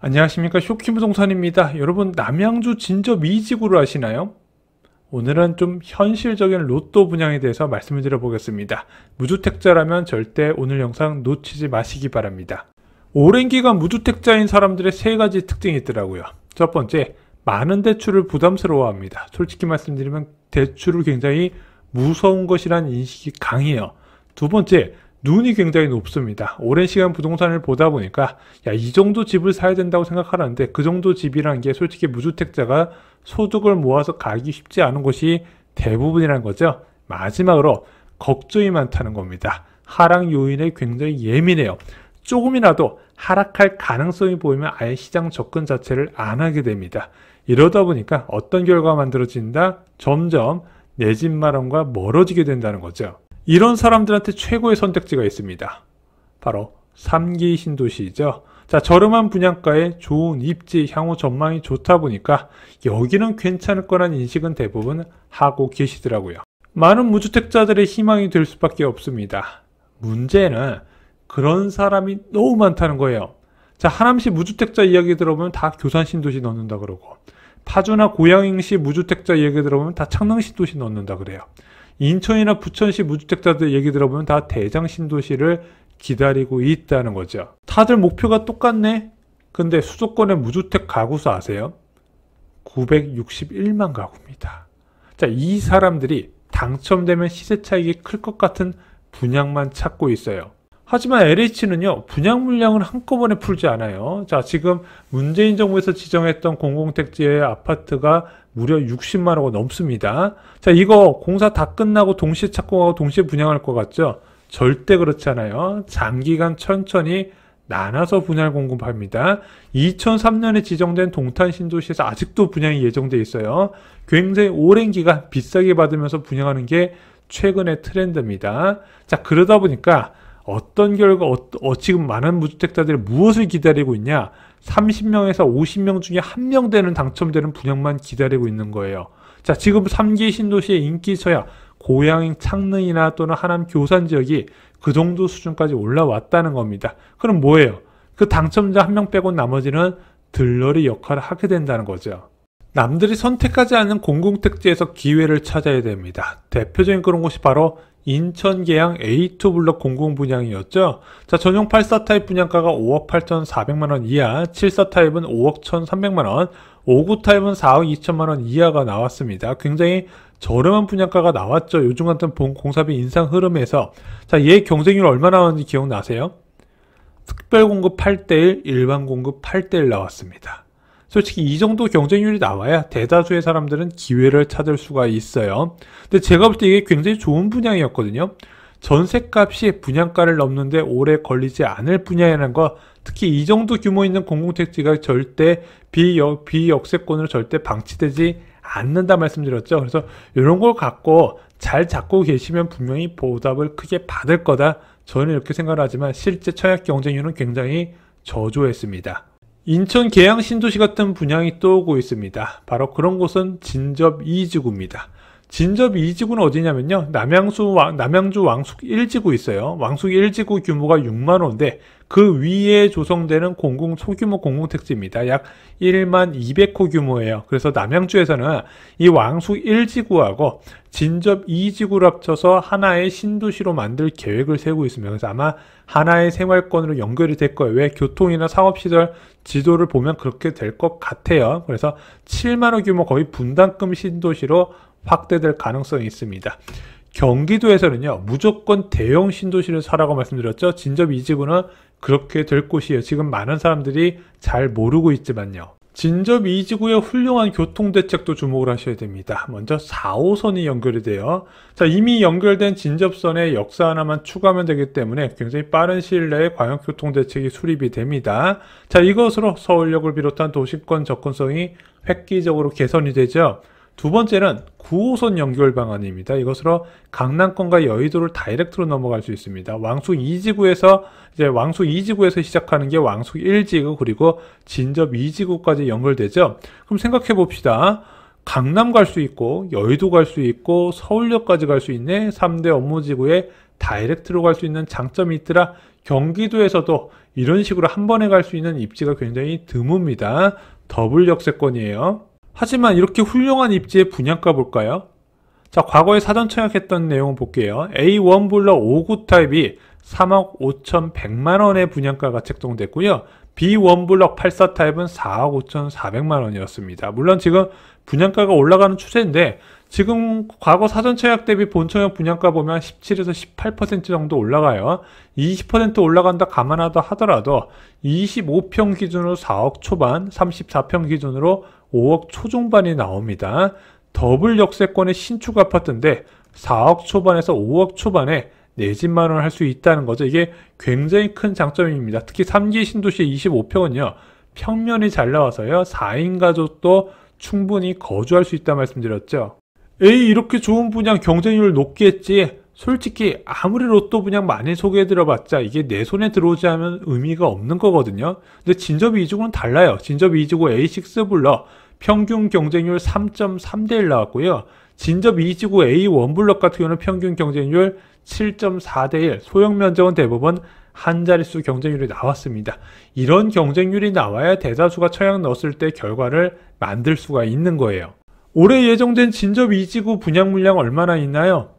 안녕하십니까, 쇼키부동산입니다. 여러분, 남양주 진접 2지구를 아시나요? 오늘은 좀 현실적인 로또 분양에 대해서 말씀을 드려보겠습니다. 무주택자라면 절대 오늘 영상 놓치지 마시기 바랍니다. 오랜 기간 무주택자인 사람들의 세 가지 특징이 있더라고요. 첫 번째, 많은 대출을 부담스러워합니다. 솔직히 말씀드리면 대출을 굉장히 무서운 것이란 인식이 강해요. 두 번째, 눈이 굉장히 높습니다. 오랜 시간 부동산을 보다 보니까 이 정도 집을 사야 된다고 생각하는데 그 정도 집이라는 게 솔직히 무주택자가 소득을 모아서 가기 쉽지 않은 곳이 대부분이라는 거죠. 마지막으로 걱정이 많다는 겁니다. 하락 요인에 굉장히 예민해요. 조금이라도 하락할 가능성이 보이면 아예 시장 접근 자체를 안 하게 됩니다. 이러다 보니까 어떤 결과가 만들어진다? 점점 내 집 마련과 멀어지게 된다는 거죠. 이런 사람들한테 최고의 선택지가 있습니다. 바로 3기 신도시이죠. 자, 저렴한 분양가에 좋은 입지, 향후 전망이 좋다 보니까 여기는 괜찮을 거란 인식은 대부분 하고 계시더라고요. 많은 무주택자들의 희망이 될 수밖에 없습니다. 문제는 그런 사람이 너무 많다는 거예요. 자, 하남시 무주택자 이야기 들어보면 다 교산 신도시 넣는다 그러고, 파주나 고양시 무주택자 이야기 들어보면 다 창릉 신도시 넣는다 그래요. 인천이나 부천시 무주택자들 얘기 들어보면 다 대장 신도시를 기다리고 있다는 거죠. 다들 목표가 똑같네? 근데 수도권의 무주택 가구 수 아세요? 961만 가구입니다. 자, 이 사람들이 당첨되면 시세 차익이 클 것 같은 분양만 찾고 있어요. 하지만 LH는요, 분양 물량을 한꺼번에 풀지 않아요. 자, 지금 문재인 정부에서 지정했던 공공택지의 아파트가 무려 60만 호가 넘습니다. 자, 이거 공사 다 끝나고 동시에 착공하고 동시에 분양할 것 같죠? 절대 그렇지 않아요. 장기간 천천히 나눠서 분양을 공급합니다. 2003년에 지정된 동탄 신도시에서 아직도 분양이 예정돼 있어요. 굉장히 오랜 기간 비싸게 받으면서 분양하는 게 최근의 트렌드입니다. 자, 그러다 보니까 어떤 결과, 지금 많은 무주택자들이 무엇을 기다리고 있냐? 30명에서 50명 중에 1명 되는 당첨되는 분양만 기다리고 있는 거예요. 자, 지금 3기 신도시의 인기처야 고양 창릉이나 또는 하남 교산 지역이 그 정도 수준까지 올라왔다는 겁니다. 그럼 뭐예요? 그 당첨자 1명 빼고 나머지는 들러리 역할을 하게 된다는 거죠. 남들이 선택하지 않는 공공택지에서 기회를 찾아야 됩니다. 대표적인 그런 곳이 바로 인천 계양 A2 블록 공공분양이었죠. 자, 전용 84 타입 분양가가 5억 8,400만원 이하, 74 타입은 5억 1,300만원, 59 타입은 4억 2천만원 이하가 나왔습니다. 굉장히 저렴한 분양가가 나왔죠. 요즘 같은 공사비 인상 흐름에서. 자, 얘 경쟁률 얼마 나왔는지 기억나세요? 특별 공급 8대1, 일반 공급 8대1 나왔습니다. 솔직히 이 정도 경쟁률이 나와야 대다수의 사람들은 기회를 찾을 수가 있어요. 근데 제가 볼 때 이게 굉장히 좋은 분양이었거든요. 전셋값이 분양가를 넘는데 오래 걸리지 않을 분야라는 거, 특히 이 정도 규모 있는 공공택지가 절대 비역세권으로 절대 방치되지 않는다 말씀드렸죠. 그래서 이런 걸 갖고 잘 잡고 계시면 분명히 보답을 크게 받을 거다. 저는 이렇게 생각을 하지만 실제 청약 경쟁률은 굉장히 저조했습니다. 인천 계양 신도시 같은 분양이 또 오고 있습니다. 바로 그런 곳은 진접 2지구입니다. 진접 2지구는 어디냐면요, 남양주 왕숙 1지구 있어요. 왕숙 1지구 규모가 6만호인데 그 위에 조성되는 소규모 공공택지입니다. 약 1만 200호 규모예요. 그래서 남양주에서는 이 왕숙 1지구하고 진접 2지구를 합쳐서 하나의 신도시로 만들 계획을 세우고 있습니다. 그래서 아마 하나의 생활권으로 연결이 될 거예요. 왜? 교통이나 상업시설 지도를 보면 그렇게 될 것 같아요. 그래서 7만호 규모 거의 분담금 신도시로 확대될 가능성이 있습니다. 경기도에서는요, 무조건 대형 신도시를 사라고 말씀드렸죠. 진접 2지구는 그렇게 될 곳이에요. 지금 많은 사람들이 잘 모르고 있지만요. 진접 2지구의 훌륭한 교통대책도 주목을 하셔야 됩니다. 먼저 4호선이 연결이 돼요. 자, 이미 연결된 진접선에 역사 하나만 추가하면 되기 때문에 굉장히 빠른 시일 내에 광역교통대책이 수립이 됩니다. 자, 이것으로 서울역을 비롯한 도시권 접근성이 획기적으로 개선이 되죠. 두 번째는 9호선 연결 방안입니다. 이것으로 강남권과 여의도를 다이렉트로 넘어갈 수 있습니다. 왕숙 2지구에서 시작하는 게 왕숙 1지구, 그리고 진접 2지구까지 연결되죠. 그럼 생각해 봅시다. 강남 갈 수 있고 여의도 갈 수 있고 서울역까지 갈 수 있네. 3대 업무지구에 다이렉트로 갈 수 있는 장점이 있더라. 경기도에서도 이런 식으로 한 번에 갈 수 있는 입지가 굉장히 드뭅니다. 더블 역세권이에요. 하지만 이렇게 훌륭한 입지의 분양가 볼까요? 자, 과거에 사전 청약했던 내용을 볼게요. A1 블럭 5구 타입이 3억 5,100만원의 분양가가 책정됐고요. B1 블럭 84 타입은 4억 5,400만원이었습니다. 물론 지금 분양가가 올라가는 추세인데 지금 과거 사전 청약 대비 본 청약 분양가 보면 17에서 18% 정도 올라가요. 20% 올라간다 감안하다 하더라도 25평 기준으로 4억 초반, 34평 기준으로 5억 초중반이 나옵니다. 더블 역세권의 신축 아파트인데 4억 초반에서 5억 초반에 내 집만 원 할 수 있다는 거죠. 이게 굉장히 큰 장점입니다. 특히 3기 신도시의 25평은요. 평면이 잘 나와서요. 4인 가족도 충분히 거주할 수 있다 말씀드렸죠. 에이, 이렇게 좋은 분양 경쟁률 높게 했지. 솔직히 아무리 로또 분양 많이 소개해드려봤자 이게 내 손에 들어오지 않으면 의미가 없는 거거든요. 근데 진접 2주구는 달라요. 진접 2주구 A6 블럭 평균 경쟁률 3.3대1 나왔고요. 진접 2지구 A1 블럭 같은 경우는 평균 경쟁률 7.4대1, 소형 면적은 대부분 한 자릿수 경쟁률이 나왔습니다. 이런 경쟁률이 나와야 대다수가 청약 넣었을 때 결과를 만들 수가 있는 거예요. 올해 예정된 진접 2지구 분양 물량 얼마나 있나요?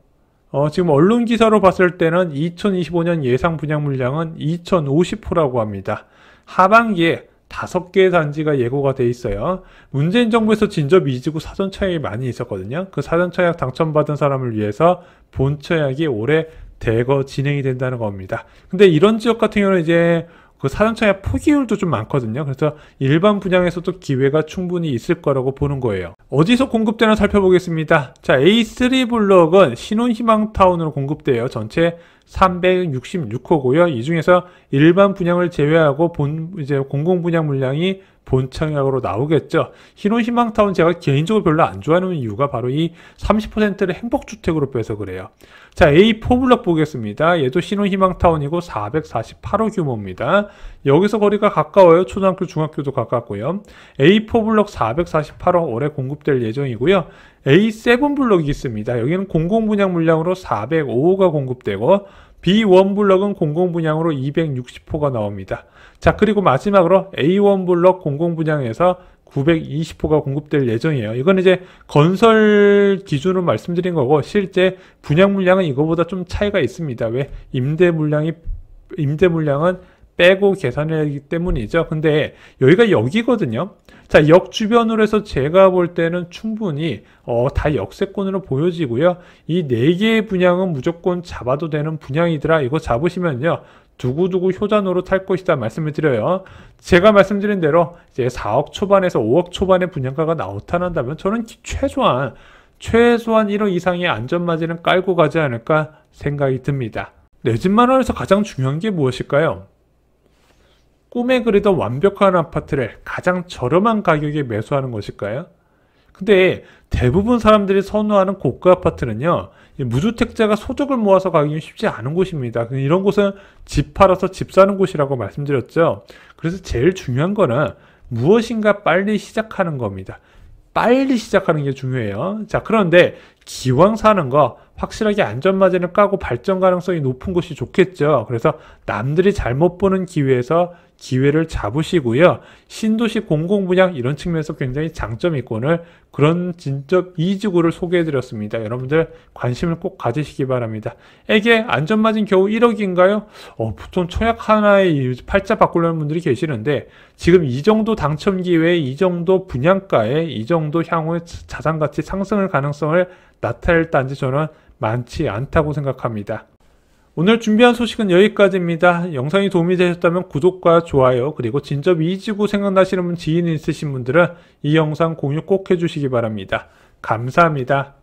지금 언론 기사로 봤을 때는 2025년 예상 분양 물량은 2,050호라고 합니다. 하반기에 5개의 단지가 예고가 돼 있어요. 문재인 정부에서 진접 2지구 사전 청약이 많이 있었거든요. 그 사전 청약 당첨받은 사람을 위해서 본 청약이 올해 대거 진행이 된다는 겁니다. 근데 이런 지역 같은 경우는 이제 그 사전 청약 포기율도 좀 많거든요. 그래서 일반 분양에서도 기회가 충분히 있을 거라고 보는 거예요. 어디서 공급되나 살펴보겠습니다. 자, A3 블럭은 신혼희망타운으로 공급돼요. 전체 366호고요. 이 중에서 일반 분양을 제외하고 이제 공공 분양 물량이 본 청약으로 나오겠죠. 신혼희망타운 제가 개인적으로 별로 안 좋아하는 이유가 바로 이 30%를 행복주택으로 빼서 그래요. 자, A4 블럭 보겠습니다. 얘도 신혼희망타운이고 448호 규모입니다. 여기서 거리가 가까워요. 초등학교, 중학교도 가깝고요. A4 블럭 448호 올해 공급될 예정이고요. A7 블럭이 있습니다. 여기는 공공분양 물량으로 405호가 공급되고 B1 블럭은 공공분양으로 260호가 나옵니다. 자, 그리고 마지막으로 A1 블럭 공공분양에서 920호가 공급될 예정이에요. 이건 이제 건설 기준으로 말씀드린 거고 실제 분양 물량은 이거보다 좀 차이가 있습니다. 왜? 임대 물량은 빼고 계산해야 하기 때문이죠. 근데 여기가 역이거든요. 자, 역 주변으로 해서 제가 볼 때는 충분히 다 역세권으로 보여지고요. 이 4개의 분양은 무조건 잡아도 되는 분양이더라. 이거 잡으시면요. 두고두고 효자노로 탈 것이다 말씀을 드려요. 제가 말씀드린 대로 이제 4억 초반에서 5억 초반의 분양가가 나타난다면 저는 최소한 1억 이상의 안전마진은 깔고 가지 않을까 생각이 듭니다. 내 집만 원에서 가장 중요한 게 무엇일까요? 꿈에 그리던 완벽한 아파트를 가장 저렴한 가격에 매수하는 것일까요? 근데 대부분 사람들이 선호하는 고가 아파트는요, 무주택자가 소득을 모아서 가기 쉽지 않은 곳입니다. 이런 곳은 집 팔아서 집 사는 곳이라고 말씀드렸죠. 그래서 제일 중요한 거는 무엇인가 빨리 시작하는 겁니다. 빨리 시작하는 게 중요해요. 자, 그런데 기왕 사는 거 확실하게 안전마진을 까고 발전 가능성이 높은 곳이 좋겠죠. 그래서 남들이 잘못 보는 기회에서 기회를 잡으시고요. 신도시 공공분양 이런 측면에서 굉장히 장점이 있고 오늘 그런 진짜 2지구를 소개해드렸습니다. 여러분들 관심을 꼭 가지시기 바랍니다. 이게 안전마진 겨우 1억인가요? 보통 청약 하나에 팔자 바꾸려는 분들이 계시는데 지금 이 정도 당첨 기회에 이 정도 분양가에 이 정도 향후에 자산가치 상승할 가능성을 나타낼 단지 저는 많지 않다고 생각합니다. 오늘 준비한 소식은 여기까지입니다. 영상이 도움이 되셨다면 구독과 좋아요 그리고 진접 2지구 생각나시는 분 지인 있으신 분들은 이 영상 공유 꼭 해주시기 바랍니다. 감사합니다.